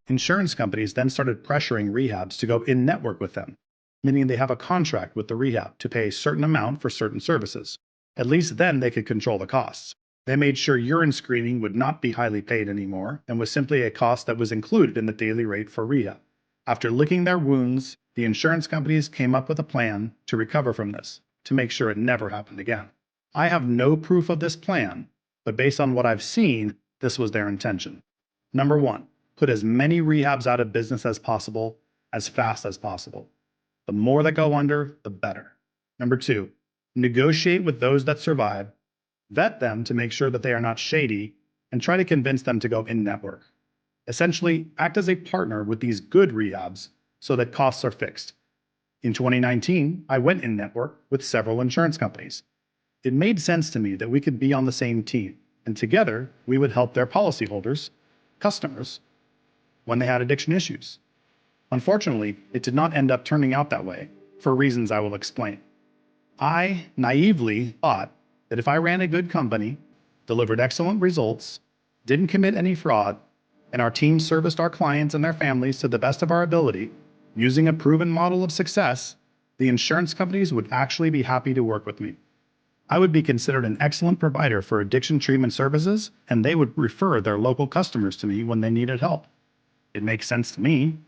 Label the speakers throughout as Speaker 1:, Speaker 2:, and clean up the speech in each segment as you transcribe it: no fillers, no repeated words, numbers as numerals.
Speaker 1: Insurance companies then started pressuring rehabs to go in-network with them, meaning they have a contract with the rehab to pay a certain amount for certain services. At least then they could control the costs. They made sure urine screening would not be highly paid anymore and was simply a cost that was included in the daily rate for rehab. After licking their wounds, the insurance companies came up with a plan to recover from this, to make sure it never happened again. I have no proof of this plan, but based on what I've seen, this was their intention. Number one, put as many rehabs out of business as possible, as fast as possible. The more that go under, the better. Number two, negotiate with those that survive, vet them to make sure that they are not shady, and try to convince them to go in-network. Essentially, act as a partner with these good rehabs so that costs are fixed. In 2019, I went in-network with several insurance companies. It made sense to me that we could be on the same team, and together we would help their policyholders, customers, when they had addiction issues. Unfortunately, it did not end up turning out that way, for reasons I will explain. I naively thought that if I ran a good company, delivered excellent results, didn't commit any fraud, and our team serviced our clients and their families to the best of our ability, using a proven model of success, the insurance companies would actually be happy to work with me. I would be considered an excellent provider for addiction treatment services, and they would refer their local customers to me when they needed help. It makes sense to me.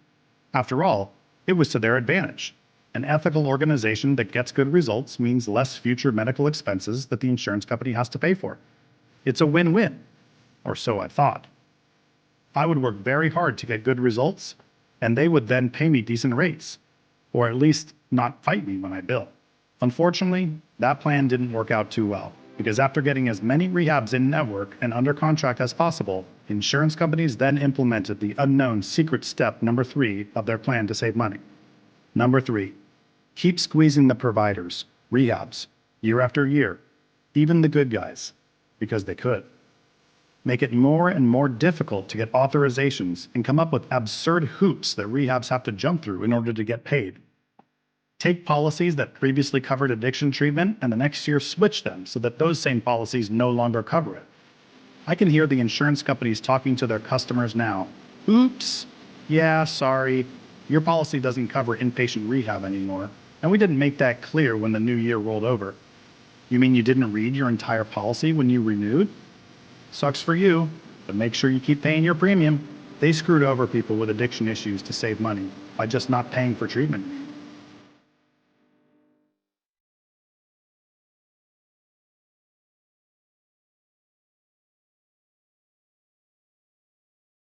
Speaker 1: After all, it was to their advantage. An ethical organization that gets good results means less future medical expenses that the insurance company has to pay for. It's a win-win, or so I thought. I would work very hard to get good results, and they would then pay me decent rates, or at least not fight me when I bill. Unfortunately, that plan didn't work out too well, because after getting as many rehabs in network and under contract as possible, insurance companies then implemented the unknown secret step number 3 of their plan to save money. Number 3, keep squeezing the providers, rehabs, year after year, even the good guys, because they could. Make it more and more difficult to get authorizations and come up with absurd hoops that rehabs have to jump through in order to get paid. Take policies that previously covered addiction treatment and the next year switch them so that those same policies no longer cover it. I can hear the insurance companies talking to their customers now. Oops, yeah, sorry, your policy doesn't cover inpatient rehab anymore, and we didn't make that clear when the new year rolled over. You mean you didn't read your entire policy when you renewed? Sucks for you, but make sure you keep paying your premium. They screwed over people with addiction issues to save money by just not paying for treatment.